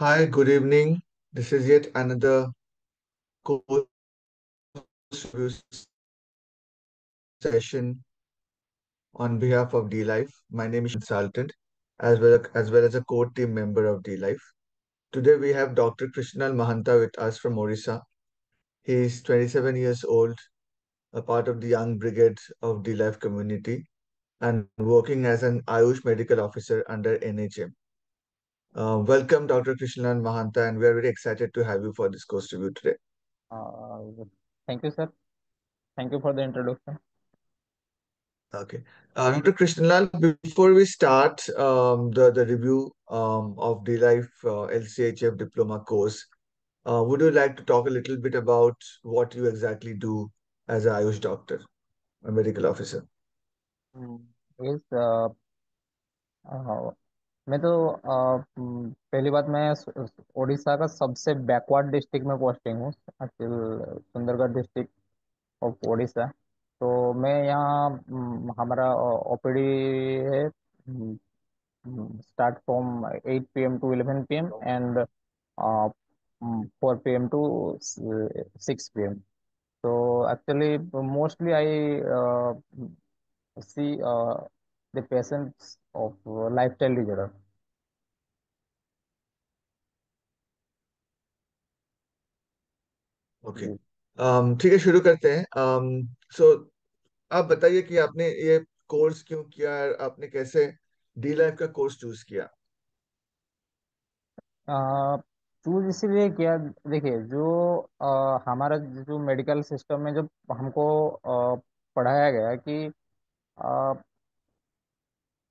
Hi, good evening. This is yet another course review session on behalf of D Life. My name is consultant as well as a core team member of D Life. Today we have Dr. Krishnal Mahanta with us from Orissa. He is 27 years old, a part of the young brigade of D Life community, and working as an Ayush medical officer under NHM. Welcome, Dr. Krishnal Mahanta, and we are very excited to have you for this course review today. Uh, Thank you, sir. Thank you for the introduction. Okay. Dr. Krishnalal, before we start the review of the Life LCHF diploma course, would you like to talk a little bit about what you exactly do as a Ayush doctor, a medical officer? Hmm, Yes, uh, मैं तो पहली बात मैं उड़ीसा का सबसे backward district में posting हूँ Sundargarh district of Orissa. तो मैं यहाँ हमारा ओपीडी है start from 8 p.m. to 11 p.m. And 4 p.m. to 6 p.m. So actually, mostly I see the patients of lifestyle disorder. Okay. जी। ठीक है, शुरू करते हैं। सो आप बताइए कि आपने ये कोर्स क्यों किया, और आपने कैसे डी लाइफ का कोर्स चूज किया। चूज इसीलिए किया। देखिए जो हमारा जो मेडिकल सिस्टम में जो हमको पढ़ाया गया कि अ,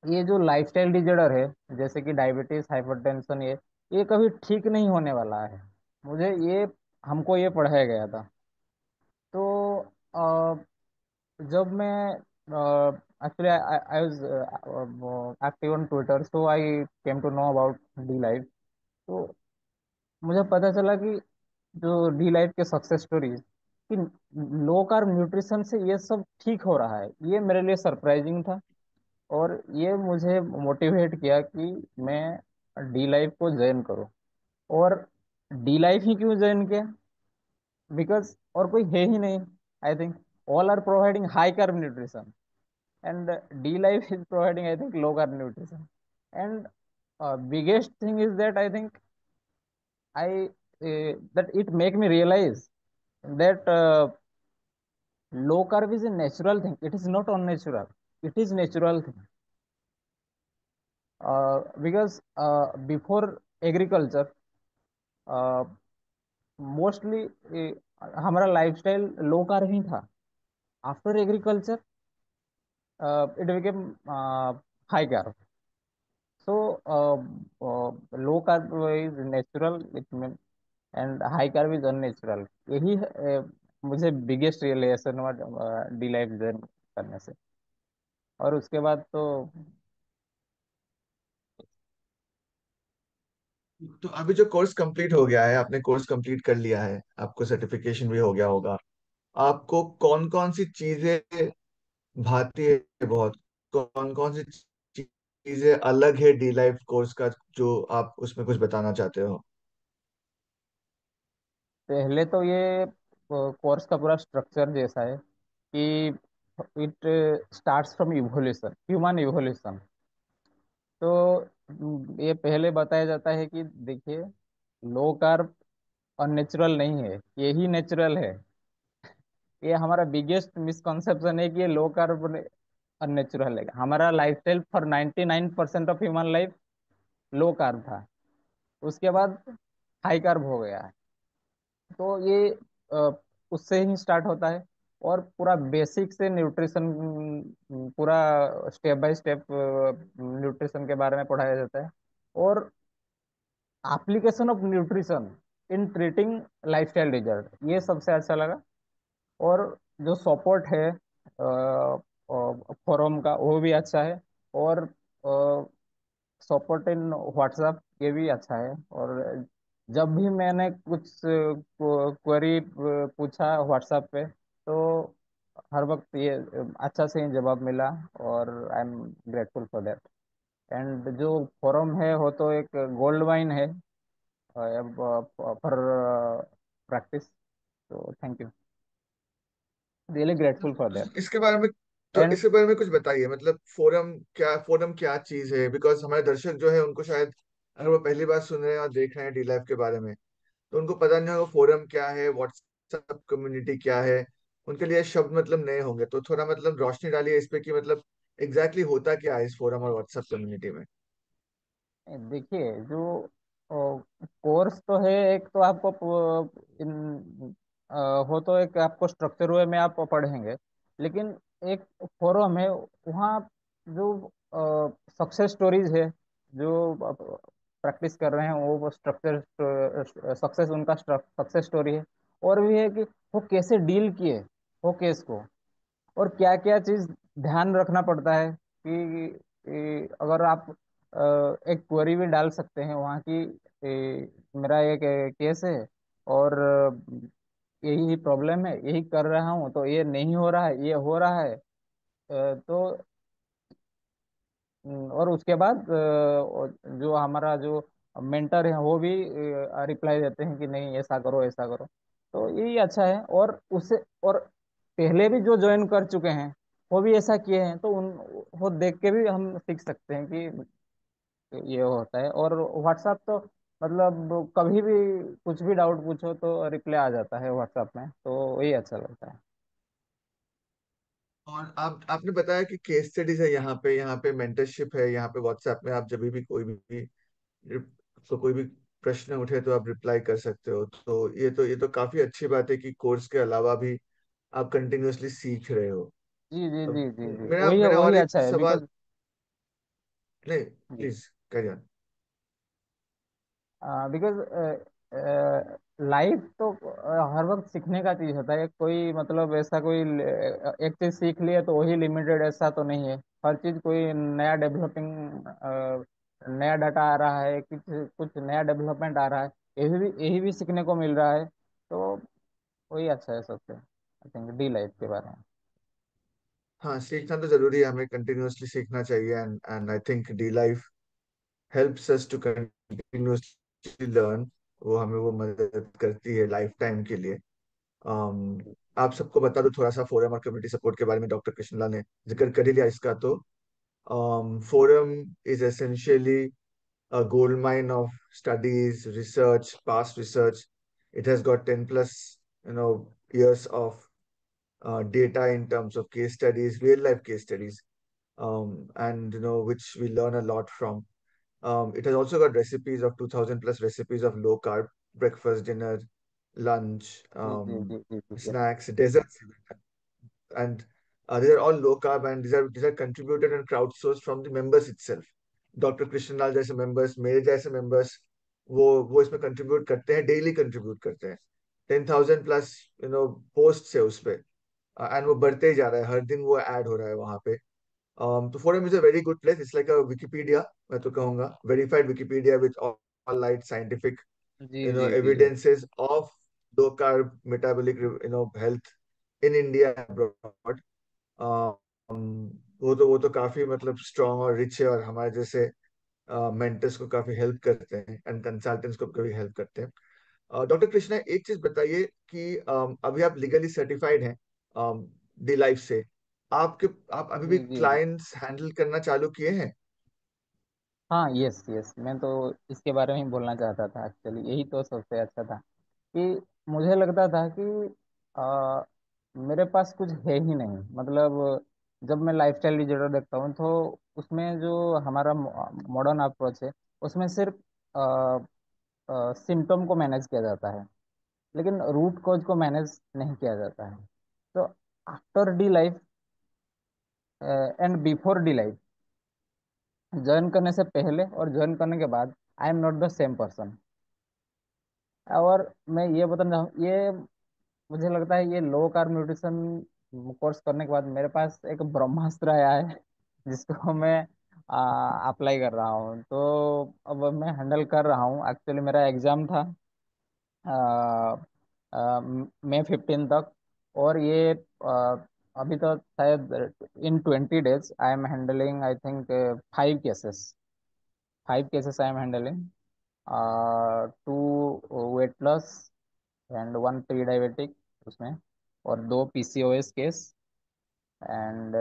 ये जो लाइफस्टाइल डिजॉर्डर है जैसे कि डायबिटीज हाइपरटेंशन ये कभी ठीक नहीं होने वाला है। मुझे ये हमको ये पढ़ाया गया था। तो जब मैं actually I was active on Twitter so I came to know about D life. तो मुझे पता चला कि जो डी लाइफ के सक्सेस स्टोरीज कि लो कार्ब न्यूट्रिशन से ये सब ठीक हो रहा है, ये मेरे लिए सरप्राइजिंग था। और ये मुझे मोटिवेट किया कि मैं डी लाइफ को ज्वाइन करूं। और डी लाइफ ही क्यों ज्वाइन किया? बिकॉज और कोई है ही नहीं। I think all are providing high carb nutrition and D Life is providing, I think, low carb nutrition. And biggest thing is that I think I that it make me realize that low carb is a natural thing. It is not unnatural. It is natural thing. Because before agriculture, mostly हमारा lifestyle low carb ही था। After agriculture it became high carb. So low carb is natural it mean and high carb is unnatural. यही मुझे biggest realisation हुआ D life जर्न करने से। और उसके बाद तो तो अभी जो कोर्स कंप्लीट हो गया है, आपने कोर्स कंप्लीट कर लिया है, आपको सर्टिफिकेशन भी हो गया होगा। आपको कौन कौन सी चीजें भाती है बहुत, कौन कौन सी चीजें अलग है डी लाइफ कोर्स का, जो आप उसमें कुछ बताना चाहते हो। पहले तो ये कोर्स का पूरा स्ट्रक्चर जैसा है कि it starts from evolution, human evolution. तो ये पहले बताया जाता है कि देखिए लो कार्ब अननेचुरल नहीं है, ये ही नेचुरल है। ये हमारा बिगेस्ट मिसकॉन्सेप्शन है कि ये लो कार्ब अननेचुरल है। हमारा lifestyle for 99% of human life low carb था। उसके बाद हाई कार्ब हो गया है। तो ये अ, उससे ही स्टार्ट होता है। और पूरा बेसिक से न्यूट्रिशन पूरा स्टेप बाय स्टेप न्यूट्रिशन के बारे में पढ़ाया जाता है। और application of nutrition in treating lifestyle disorder ये सबसे अच्छा लगा। और जो सपोर्ट है फोरम का वो भी अच्छा है। और सपोर्ट इन व्हाट्सएप ये भी अच्छा है। और जब भी मैंने कुछ क्वेरी पूछा व्हाट्सएप पे तो हर वक्त ये अच्छा से ही जवाब मिला। और I am grateful for that. And जो फोरम है वो तो एक गोल्ड माइन है। For practice. तो thank you, really grateful for that. इसके बारे में, तो एंड इसके बारे में कुछ बताइए, मतलब फोरम क्या चीज है, बिकॉज हमारे दर्शक जो है उनको शायद, अगर वो पहली बार सुन रहे हैं और देख रहे हैं डी लाइफ के बारे में, तो उनको पता नहीं होगा फोरम क्या है, व्हाट्सएप कम्युनिटी क्या है। उनके लिए शब्द मतलब नए होंगे, तो थोड़ा मतलब रोशनी डालिए इस पे कि मतलब एग्जैक्टली होता क्या है इस फोरम और व्हाट्सएप कम्युनिटी में। देखिए, जो कोर्स तो है एक, तो आपको इन हो तो एक आपको स्ट्रक्चर वे में आप पढ़ेंगे, लेकिन एक फोरम है, वहाँ जो सक्सेस स्टोरीज है, जो प्रैक्टिस कर रहे हैं वो स्ट्रक्चर, सक्सेस उनका सक्सेस स्टोरी है। और भी है कि वो कैसे डील किए वो केस को, और क्या क्या चीज ध्यान रखना पड़ता है कि अगर आप एक क्वेरी भी डाल सकते हैं वहाँ की, मेरा एक केस है और यही प्रॉब्लम है, यही कर रहा हूँ तो ये नहीं हो रहा है, ये हो रहा है। तो और उसके बाद जो हमारा जो मेंटर है वो भी रिप्लाई देते हैं कि नहीं, ऐसा करो ऐसा करो। तो यही अच्छा है। और उससे और पहले भी जो ज्वाइन कर चुके हैं वो भी ऐसा किए हैं, तो उन वो देख के भी हम सीख सकते हैं कि ये होता है। और व्हाट्सएप तो मतलब कभी भी कुछ भी डाउट पूछो तो रिप्लाई आ जाता है व्हाट्सएप में, तो वही अच्छा लगता है। और आप आपने बताया कि केस स्टडीज है यहाँ पे मेंटरशिप है, यहाँ पे व्हाट्सएप में आप जब भी तो कोई भी प्रश्न उठे तो आप रिप्लाई कर सकते हो, तो ये तो काफी अच्छी बात है कि कोर्स के अलावा भी आप कंटिन्यूअसली सीख रहे हो। जी जी अब जी जी जी, मेरा वही मेरा वही और एक अच्छा है सवाल, बिकॉज। नहीं, please carry on. Because life तो हर वक्त सीखने का चीज होता है। कोई मतलब ऐसा कोई एक चीज सीख लिया तो वही लिमिटेड, ऐसा तो नहीं है। हर चीज कोई नया डेवलपिंग, नया डाटा आ रहा है, कुछ कुछ नया डेवलपमेंट आ रहा है, यही भी सीखने को मिल रहा है। तो वही अच्छा है सबसे, आई थिंक, डी लाइफ के बारे में। हाँ, सीखना तो जरूरी है, हमें कंटिन्यूअसली सीखना चाहिए, and and I think D life helps us to continuously learn. वो हमें वो मदद करती है लाइफ टाइम के लिए। um, आप सबको बता दो थोड़ा सा फोरम और कम्युनिटी सपोर्ट के बारे में, डॉक्टर कृष्णलाल ने जिक्र कर ही लिया इसका, तो forum is essentially a gold mine of studies, research, past research. It has got 10 plus, years of data in terms of case studies, real life case studies, and which we learn a lot from. It has also got recipes of 2000 plus recipes of low carb breakfast, dinner, lunch, जी जी जी जी जी जी। snacks, desserts, and these are all low carb, and these are contributed and crowdsourced from the members itself. Doctor Krishnalal जैसे members, मेरे जैसे members, वो इसमें कंट्रीब्यूट करते हैं, डेली कंट्रीब्यूट करते हैं। 10,000 प्लस पोस्ट है उस पे, एंड वो बढ़ते ही जा रहा है, हर दिन वो ऐड हो रहा है वहां पे। तो forum is a very good place, it's like a Wikipedia, मैं तो कहूंगा verified Wikipedia with all light scientific जी जी जी जी। evidences of low carb metabolic health in India and abroad. वो तो काफी मतलब स्ट्रॉन्ग और रिच है, और हमारे जैसे मेंटर्स को काफी हेल्प करते हैं एंड कंसल्टेंट्स को काफी हेल्प करते हैं। डॉक्टर कृष्णा, एक चीज बताइए कि अभी आप लीगली सर्टिफाइड हैं डी लाइफ से, आपके आप अभी भी जी जी जी। क्लाइंट्स हैंडल करना चालू किए हैं? हाँ, यस यस, मैं तो इसके बारे में ही बोलना चाहता था एक्चुअली। यही तो सबसे अच्छा था कि मुझे लगता था कि आ, मेरे पास कुछ है ही नहीं। मतलब जब मैं लाइफस्टाइल डिजॉर्डर देखता हूँ तो उसमें जो हमारा मॉडर्न अप्रोच है, उसमें सिर्फ सिम्टम को मैनेज किया जाता है, लेकिन रूट कॉज को मैनेज नहीं किया जाता है। तो after D life and before D life, join करने से पहले और ज्वाइन करने के बाद, आई am not the same person. और मैं ये बताना चाहूँ, ये मुझे लगता है ये लो कार्ब न्यूट्रिशन कोर्स करने के बाद मेरे पास एक ब्रह्मास्त्र आया है जिसको मैं अप्लाई कर रहा हूँ। तो अब मैं हैंडल कर रहा हूँ। एक्चुअली मेरा एग्जाम था मई 15 तक, और ये अभी तो शायद in 20 days I am handling, I think, 5 cases. 5 cases I am handling. Two weight loss and one pre diabetic उसमें, और दो पीसीओएस केस, एंड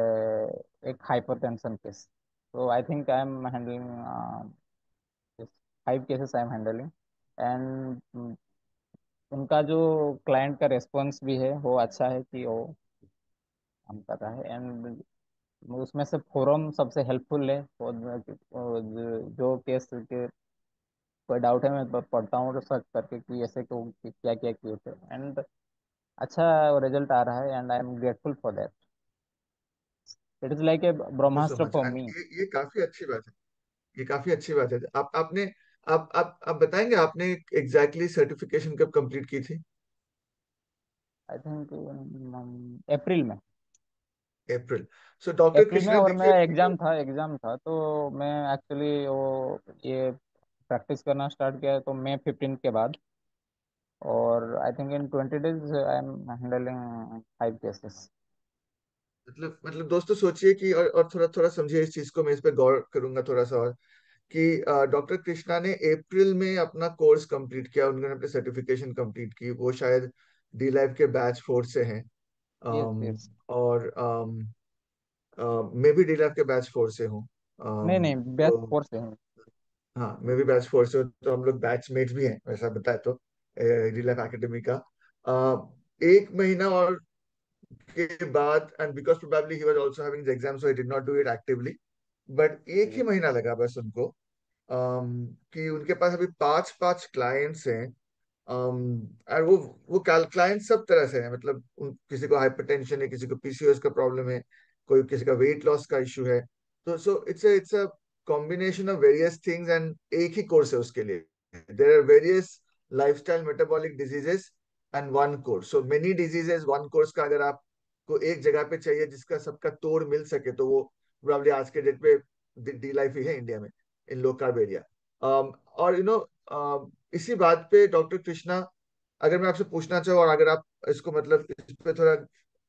एक हाइपरटेंशन केस। तो I think I am handling 5 cases I am handling. And उनका जो client का response भी है वो अच्छा है कि वो काम कर रहा है। एंड उसमें से फोरम सबसे हेल्पफुल है। और जो केस के कोई डाउट है मैं पढ़ता हूँ तो सर्च करके कि ऐसे क्यों, क्या क्या किए थे, एंड अच्छा रिजल्ट आ रहा है, and I am grateful for that. It is like a thank you so Brahmastra much. For and me. ये काफी अच्छी बात है। ये काफी अच्छी बात है। आपने आप बताएंगे आपने एग्जैक्टली सर्टिफिकेशन कब कंप्लीट की थी? आई थिंक अप्रैल में। अप्रैल। सो डॉक्टर अप्रैल में, कृष्णा और देखिए मेरा ये एग्जाम था तो मैं एक्चुअली वो ये प्रैक्टिस करना स्टार्ट किया तो May 15 के बाद। और I think in 20 days I am handling 5 cases. मतलब दोस्तों सोचिए कि और थोड़ा थोड़ा समझिए इस चीज को। मैं इस पे गौर करूंगा थोड़ा सा और कि डॉक्टर कृष्णा ने अप्रैल में अपना कोर्स कंप्लीट किया, उन्होंने अपनी सर्टिफिकेशन कंप्लीट की। वो शायद डी लाइफ के बैच 4 से हैं। यस अम, यस। और मैं भी डी लाइफ के बैच 4 से हूँ। नहीं नहीं, बैच तो 4 से हूँ। हाँ, मैं भी बैच 4 से हूँ, तो हम लोग बैचमेट्स भी हैं वैसा बताए तो डी लाइफ एकेडमी का। 1 महीना और के बाद, and because probably he was also having exam so he did not do it actively, but एक ही महीना लगा बस उनको कि उनके पास अभी 5-5 क्लाइंट्स हैं। और वो क्लाइंट सब तरह से है, मतलब किसी को हाइपरटेंशन है, किसी को पीसीओएस का प्रॉब्लम है, कोई किसी का वेट लॉस का इशू है। तो so it's a combination of various things, and एक ही कोर्स है उसके लिए। There are various lifestyle metabolic diseases and one course, so many diseases one course का अगर आपको एक जगह पे चाहिए जिसका सबका तोड़ मिल सके तो वो प्रोबेबली आज के डेट पे डी लाइफ ही है इंडिया में, इन लो कार्ब एरिया। और इसी बात पे डॉक्टर कृष्णा, अगर मैं आपसे पूछना चाहूँ और अगर आप इसको मतलब इस पे थोड़ा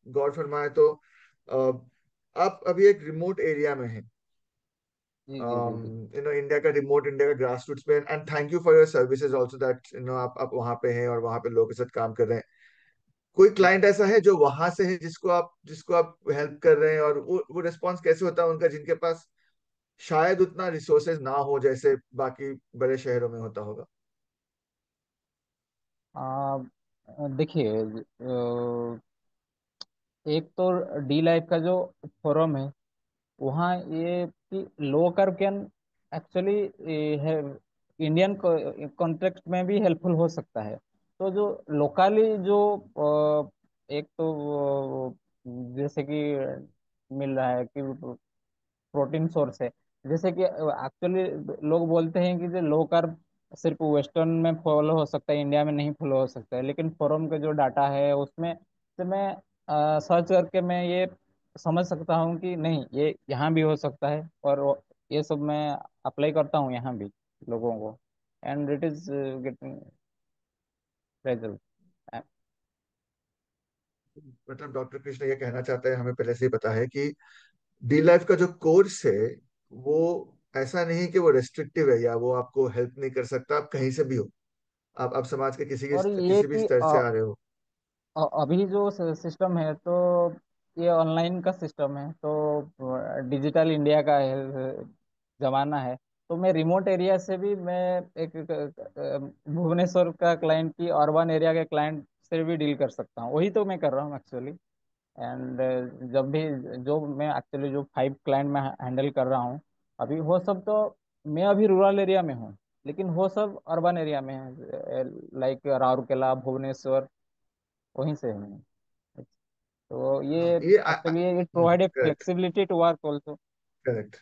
गौर फरमाए तो आप अभी एक रिमोट एरिया में हैं, जी जी जी जी। इंडिया का रिमोट, इंडिया का ग्रास रूट्स में, and thank you for your services also that आप वहां पे हैं और वहां पे लोगों के साथ काम कर रहे हैं। कोई क्लाइंट ऐसा है जो वहां से है जिसको आप हेल्प कर रहे हैं, और वो रिस्पॉन्स कैसे होता है उनका, जिनके पास शायद उतना रिसोर्सेज ना हो जैसे बाकी बड़े शहरों में होता होगा? आ, देखिए, एक तो डी लाइफ का जो फोरम है, वहाँ ये कि लो कार्ब कैन एक्चुअली है, इंडियन कॉन्टेक्स्ट में भी हेल्पफुल हो सकता है। तो जो लोकली जो एक तो जैसे कि मिल रहा है कि प्रोटीन सोर्स है, जैसे कि एक्चुअली लोग बोलते हैं कि जो लो कार्ब सिर्फ वेस्टर्न में फॉलो हो सकता है, इंडिया में नहीं फॉलो हो सकता है, लेकिन फोरम का जो डाटा है उसमें से मैं सर्च करके मैं ये समझ सकता हूँ कि नहीं, ये यहाँ भी हो सकता है। और ये सब मैं अप्लाई करता हूँ यहाँ भी लोगों को, and it is getting result. मतलब डॉक्टर कृष्ण ये कहना चाहते हैं, हमें पहले से ही पता है कि डी लाइफ का जो कोर्स है वो ऐसा नहीं कि वो रेस्ट्रिक्टिव है या वो आपको हेल्प नहीं कर सकता, आप कहीं से भी हो, आप समाज के और ये किसी भी कि स्तर से आ रहे हो। अभी जो सिस्टम है तो ये ऑनलाइन का सिस्टम है, तो डिजिटल इंडिया का है, जमाना है। तो मैं रिमोट एरिया से भी मैं भुवनेश्वर का क्लाइंट की अर्बन एरिया के क्लाइंट से भी डील कर सकता हूँ। वही तो मैं कर रहा हूँ एक्चुअली। एंड जब भी जो मैं एक्चुअली जो 5 क्लाइंट मैं हैंडल कर रहा हूँ अभी, वो सब तो मैं अभी रूरल एरिया में हूँ, लेकिन वो सब अर्बन एरिया में है, लाइक राउरकेला, भुवनेश्वर, वहीं से हूँ। तो ये ये actually it provide a correct, flexibility to work also. Correct.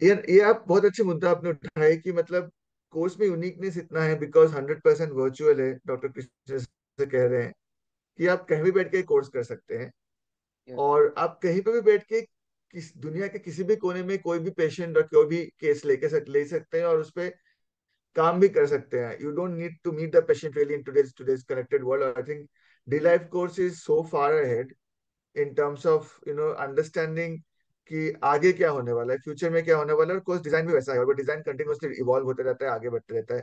ये आप बहुत अच्छे मुद्दा आपने उठाया कि मतलब कोर्स में यूनिकनेस इतना है बिकॉज 100% वर्चुअल है। डॉक्टर कृष्ण से कह रहे हैं कि आप कहीं भी बैठ के कोर्स कर सकते हैं, यस और आप कहीं पे भी बैठ के दुनिया के किसी भी कोने में कोई भी पेशेंट और कोई भी केस ले सकते हैं और उस पे काम भी कर सकते हैं। You don't need to meet the patient really in today's connected world. I think D life course is so far ahead in terms of understanding कि आगे क्या होने वाला है, फ्यूचर में क्या होने वाला है, और कोर्स डिजाइन भी वैसा है, और वो डिजाइन कंटिन्यूअसली इवॉल्व होते रहता है, आगे बढ़ते रहता है।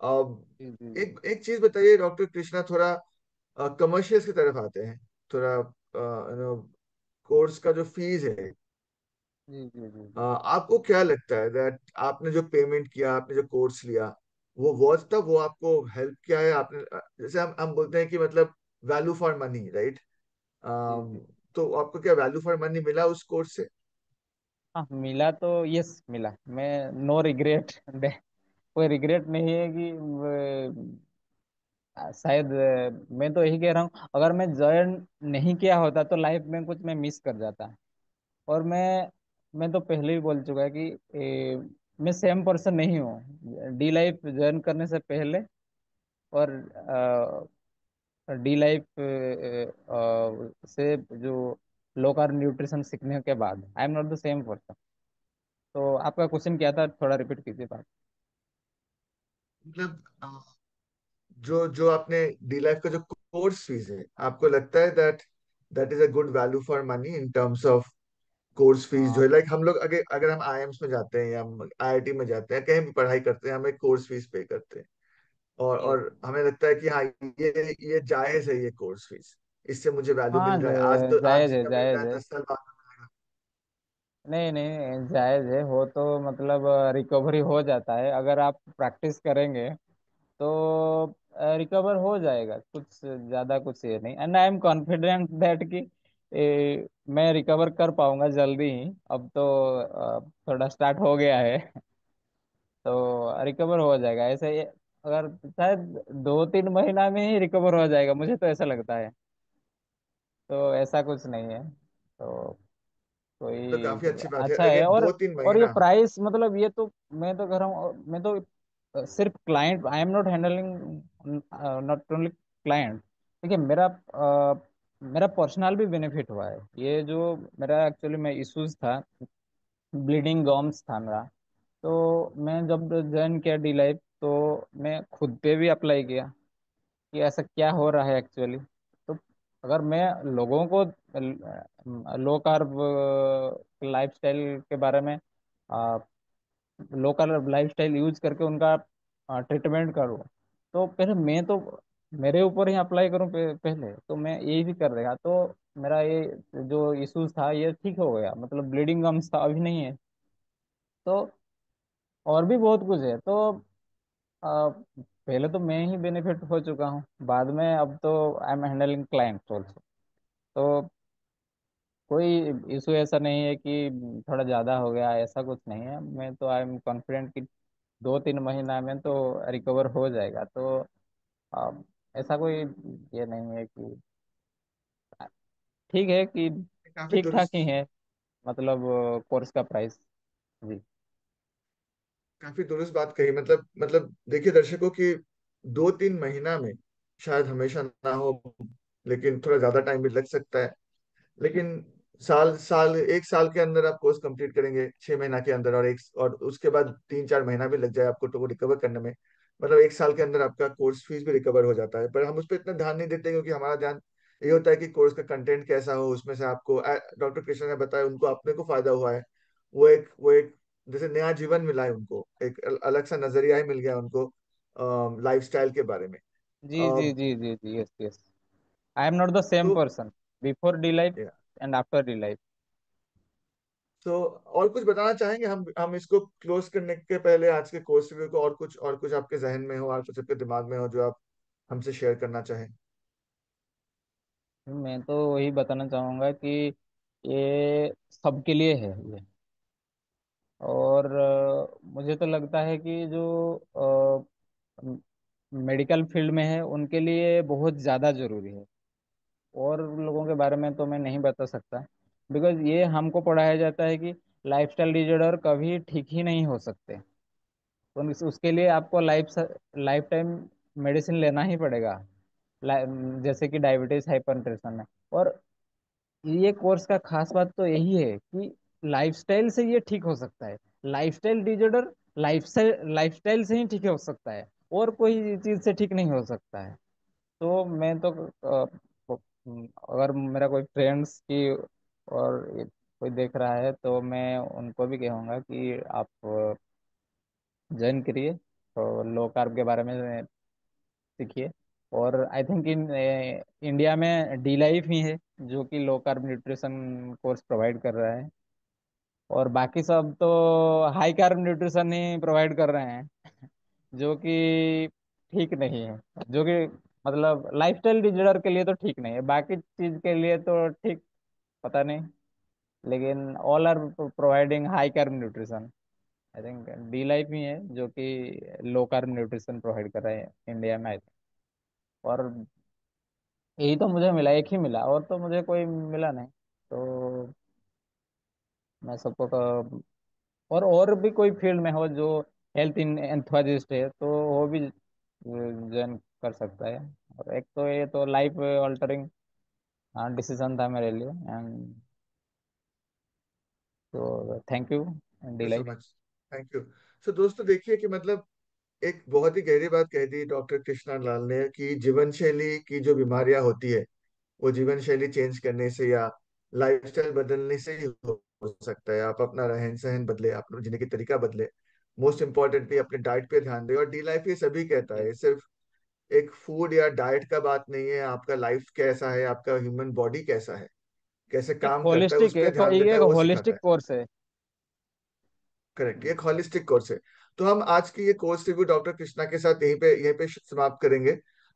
अब जी जी एक एक चीज बताइए डॉक्टर कृष्णा, थोड़ा कमर्शियल्स की तरफ आते हैं, थोड़ा कोर्स का जो फीस है, जी जी जी जी। आपको क्या लगता है दैट आपने जो पेमेंट किया, आपने जो कोर्स लिया, वो वर्थ था? वो आपको हेल्प किया है? आपने जैसे हम बोलते हैं कि मतलब वैल्यू फॉर मनी, राइट? जी जी। तो आपको क्या वैल्यू फॉर मनी मिला उस कोर्स से? हाँ मिला तो, यस मिला। मैं नो रिग्रेट कोई रिग्रेट नहीं है कि शायद मैं तो यही कह रहा हूँ, अगर मैं ज्वाइन नहीं किया होता तो लाइफ में कुछ मैं मिस कर जाता। और मैं तो पहले ही बोल चुका है कि मैं सेम पर्सन नहीं हूँ डी लाइफ ज्वाइन करने से पहले और डी लाइफ से जो लो कार्ब न्यूट्रिशन सीखने के बाद आई am not the same person. तो आपका क्वेश्चन क्या था, थोड़ा रिपीट कीजिए बात। मतलब जो जो आपने डी लाइफ का जो कोर्स फीस है, आपको लगता है that that is a good value for money in terms of course fees जो है? लाइक हम लोग अगर अगर हम आईएम्स में जाते हैं या हम आईआईटी में जाते हैं, कहीं भी पढ़ाई करते हैं, हम एक कोर्स फीस पे करते हैं, यस। और हमें लगता है कि हाँ, ये जायज है, ये कोर्स फीस, इससे मुझे वैल्यू हाँ मिल रहा है, आज तो आज जायज है, जितना मिल रहा जायज है है। 10 साल बाद में मिलेगा। नहीं नहीं जायज है, हो तो मतलब रिकवरी हो जाता है अगर आप प्रैक्टिस करेंगे तो रिकवर हो जाएगा। कुछ ज़्यादा कुछ ये नहीं, and I am confident that कि मैं रिकवर कर पाऊंगा जल्दी ही। अब तो थोड़ा स्टार्ट हो गया है तो रिकवर हो जाएगा ऐसे अगर शायद 2-3 महीना में ही रिकवर हो जाएगा, मुझे तो ऐसा लगता है। तो ऐसा कुछ नहीं है तो तो कोई काफी अच्छी बात है, अच्छा है। अगेन दो तीन और ये महीना प्राइस मतलब ये तो मैं तो कह रहा हूँ, मैं तो सिर्फ client, I am not handling not only client. देखिए मेरा पर्सनल भी बेनिफिट हुआ है। ये जो मेरा एक्चुअली में इश्यूज था, ब्लीडिंग गम्स था मेरा। तो मैं जब ज्वाइन किया डी लाइफ तो मैं खुद पे भी अप्लाई किया कि ऐसा क्या हो रहा है एक्चुअली। तो अगर मैं लोगों को लो कार्ब लाइफस्टाइल के बारे में, लो कार्ब लाइफस्टाइल यूज करके उनका ट्रीटमेंट करूँ, तो पहले मैं तो मेरे ऊपर ही अप्लाई करूँ पहले तो मैं यही भी कर देगा तो मेरा ये जो इश्यूज था ये ठीक हो गया, मतलब ब्लीडिंग गम्स था अभी नहीं है। तो और भी बहुत कुछ है तो पहले तो मैं ही बेनिफिट हो चुका हूँ, बाद में अब तो आई एम हैंडलिंग क्लाइंट्स ऑल्सो। तो कोई इशू ऐसा नहीं है कि थोड़ा ज़्यादा हो गया, ऐसा कुछ नहीं है। मैं तो आई एम कॉन्फिडेंट कि 2-3 महीना में तो रिकवर हो जाएगा। तो अ, ऐसा कोई ये नहीं है कि, ठीक है कि काफी ठीक ठाक ही दुरुस्त है, मतलब कोर्स का प्राइस। जी काफी दुरुस्त बात कही। मतलब देखिए दर्शकों की 2-3 महीना में शायद हमेशा ना हो, लेकिन थोड़ा ज्यादा टाइम भी लग सकता है। लेकिन साल साल 1 साल के अंदर आप कोर्स कंप्लीट करेंगे, 6 महीना के अंदर, और उसके बाद 3-4 महीना भी लग जाए आपको तो वो रिकवर करने में, मतलब 1 साल के अंदर आपका कोर्स फीस भी रिकवर हो जाता है। पर हम उस पर इतना ध्यान नहीं देते, क्योंकि हमारा ध्यान ये होता है कि कोर्स का कंटेंट कैसा हो, उसमें से आपको डॉक्टर कृष्ण ने बताया, उनको अपने को फायदा हुआ है। वो एक जैसे नया जीवन मिला है उनको, एक अलग सा नजरिया ही मिल गया है उनको लाइफस्टाइल के बारे में। जी अ, जी जी जी जी, yes yes. I am not the same तो person before D life and after D life. तो और कुछ बताना चाहेंगे हम इसको क्लोज करने के पहले, आज के कोर्स रिव्यू को? और कुछ आपके जहन में हो, और कुछ आपके दिमाग में हो जो आप हमसे शेयर करना चाहें? मैं तो वही बताना चाहूँगा कि ये सबके लिए है ये। और मुझे तो लगता है कि जो मेडिकल फील्ड में है उनके लिए बहुत ज़्यादा ज़रूरी है। और लोगों के बारे में तो मैं नहीं बता सकता, बिकॉज ये हमको पढ़ाया जाता है कि लाइफस्टाइल डिसऑर्डर कभी ठीक ही नहीं हो सकते। तो उसके लिए आपको लाइफ टाइम मेडिसिन लेना ही पड़ेगा। जैसे कि डायबिटीज, हाइपरटेंशन है। और ये कोर्स का खास बात तो यही है कि लाइफस्टाइल से ये ठीक हो सकता है। लाइफस्टाइल डिसऑर्डर लाइफस्टाइल से ही ठीक हो सकता है, और कोई चीज़ से ठीक नहीं हो सकता है। तो मैं तो अगर मेरा कोई फ्रेंड्स की और कोई देख रहा है तो मैं उनको भी कहूँगा कि आप ज्वाइन करिए, तो लो कार्ब के बारे में सीखिए। और आई थिंक इन इंडिया में डी लाइफ ही है जो कि low carb nutrition course provide कर रहा है, और बाकी सब तो हाई कार्ब न्यूट्रिशन ही प्रोवाइड कर रहे हैं जो कि ठीक नहीं है, जो कि मतलब लाइफस्टाइल डिसऑर्डर के लिए तो ठीक नहीं है, बाकी चीज के लिए तो ठीक, पता नहीं। लेकिन all are providing high carb nutrition. I think D life ही है जो कि लो कार्ब न्यूट्रिशन प्रोवाइड कर रहे हैं इंडिया में, आई थिंक। और यही तो मुझे मिला, एक ही मिला, और तो मुझे कोई मिला नहीं। तो मैं सबको और भी कोई फील्ड में हो जो हेल्थ इन एंथुसियास्ट है तो वो भी ज्वाइन कर सकता है। और एक तो ये तो लाइफ ऑल्टरिंग डिसीजन था मेरे लिए, एंड तो थैंक यू डी you so life. Much. Thank you. So दोस्तों देखिए कि मतलब एक बहुत ही गहरी बात कह दी डॉक्टर कृष्णा लाल ने कि जीवन शैली की जो बीमारियां होती है वो जीवन शैली चेंज करने से या लाइफस्टाइल बदलने से ही हो सकता है। आप अपना रहन सहन बदले, अपना जीने की तरीका बदले, मोस्ट इम्पोर्टेंटली अपने डाइट पे ध्यान दें। और डी लाइफ ये सभी कहता है, ये सिर्फ एक फूड या डाइट का बात नहीं है। आपका लाइफ कैसा है, आपका ह्यूमन बॉडी कैसा है, कैसे एक काम करता है, उस होलिस्टिक पर है, ध्यान ये देता एक है, वो सिखाता होलिस्टिक है। कोर्स है। करेक्ट, ये एक हॉलिस्टिक कोर्स है। तो हम आज की ये कोर्स रिव्यू डॉक्टर कृष्णा के साथ यहीं पे समाप्त करेंगे।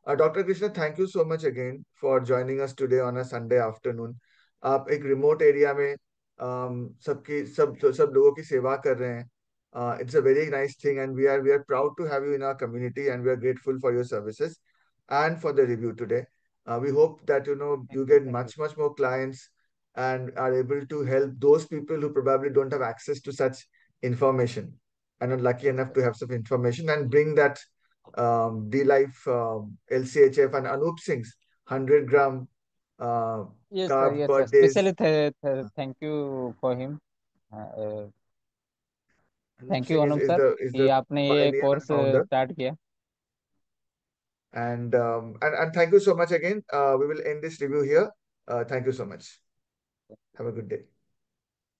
Doctor Krishna, thank you so much again for joining us today on a Sunday afternoon. आप एक रिमोट एरिया में सबकी सब सब लोगों की सेवा कर रहे हैं। It's a very nice thing and we are proud to have you in our community and we are grateful for your services and for the review today. We hope that thank you you, get thank you. much more clients and are able to help those people who probably don't have access to such information and are lucky yes enough to sir. have some information and bring that D-Life LCHF and Anup Singh's 100 gram uh, carb yes per sir, day is specially thank you for him. Anup thank you Singh Anup is sir the कि आपने ये pioneer course and founder. Start किया। And thank you so much again. We will end this review here. Thank you so much. Have a good day.